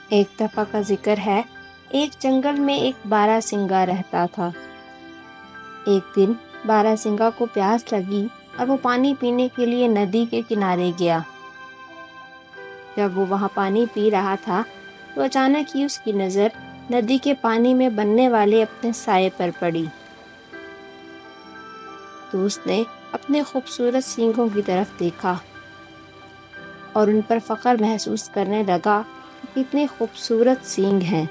ایک دفعہ کا ذکر ہے، ایک جنگل میں ایک بارہ سنگا رہتا تھا۔ ایک دن بارہ سنگا کو پیاس لگی اور وہ پانی پینے کے لیے ندی کے کنارے گیا۔ جب وہ وہاں پانی پی رہا تھا تو اچانک ہی اس کی نظر ندی کے پانی میں بننے والے اپنے سائے پر پڑی۔ تو اس نے اپنے خوبصورت سینگوں کی طرف دیکھا اور ان پر فخر محسوس کرنے لگا کہ کتنے خوبصورت سینگ ہیں۔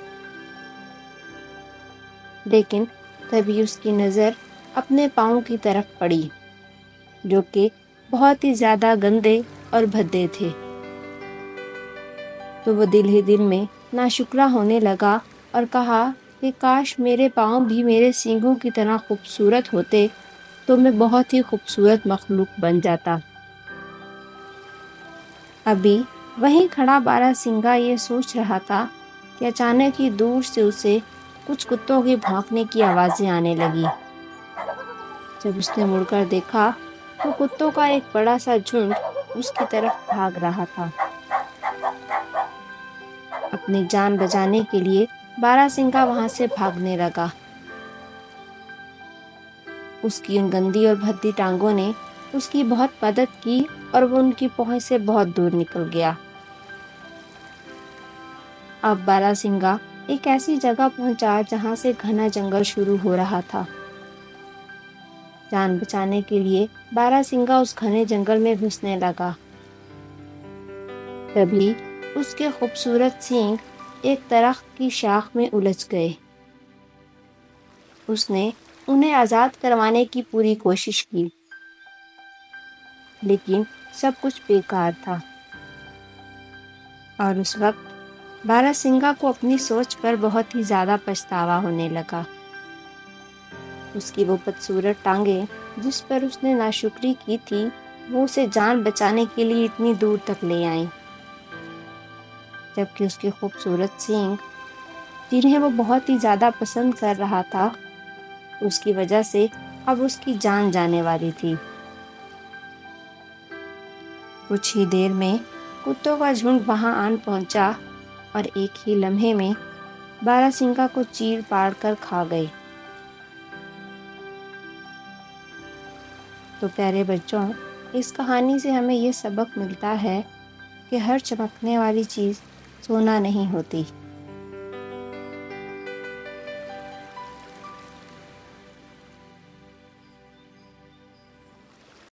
لیکن تبھی اس کی نظر اپنے پاؤں کی طرف پڑی، جو کہ بہت ہی زیادہ گندے اور بھدے تھے۔ تو وہ دل ہی دل میں ناشکرا ہونے لگا اور کہا کہ کاش میرے پاؤں بھی میرے سینگوں کی طرح خوبصورت ہوتے تو میں بہت ہی خوبصورت مخلوق بن جاتا۔ ابھی وہیں کھڑا بارہ سنگا یہ سوچ رہا تھا کہ اچانک ہی دور سے اسے کچھ کتوں کے بھونکنے کی آوازیں آنے لگی۔ جب اس نے مڑ کر دیکھا تو کتوں کا ایک بڑا سا جھنڈ اس کی طرف بھاگ رہا تھا۔ اپنی جان بچانے کے لیے بارہ سنگا وہاں سے بھاگنے لگا۔ اس کی ان گندی اور بھدی ٹانگوں نے اس کی بہت مدد کی اور وہ ان کی پہنچ سے بہت دور نکل گیا۔ اب بارہ سنگا ایک ایسی جگہ پہنچا جہاں سے گھنا جنگل شروع ہو رہا تھا۔ جان بچانے کے لیے بارہ سنگا اس گھنے جنگل میں گھسنے لگا۔ تبھی اس کے خوبصورت سینگ ایک درخت کی شاخ میں الجھ گئے۔ اس نے انہیں آزاد کروانے کی پوری کوشش کی، لیکن سب کچھ بیکار تھا۔ اور اس وقت بارہ سنگا کو اپنی سوچ پر بہت ہی زیادہ پچھتاوا ہونے لگا۔ اس کی وہ بدصورت ٹانگیں جس پر اس نے ناشکری کی تھی وہ اسے جان بچانے کے لیے اتنی دور تک لے آئیں، جبکہ اس کے خوبصورت سینگ جنہیں وہ بہت ہی زیادہ پسند کر رہا تھا اس کی وجہ سے اب اس کی جان جانے والی تھی۔ کچھ ہی دیر میں کتوں کا جھنڈ وہاں آن پہنچا اور ایک ہی لمحے میں بارہ سنگا کو چیر پاڑ کر کھا گئے۔ تو پیارے بچوں، اس کہانی سے ہمیں یہ سبق ملتا ہے کہ ہر چمکنے والی چیز سونا نہیں ہوتی۔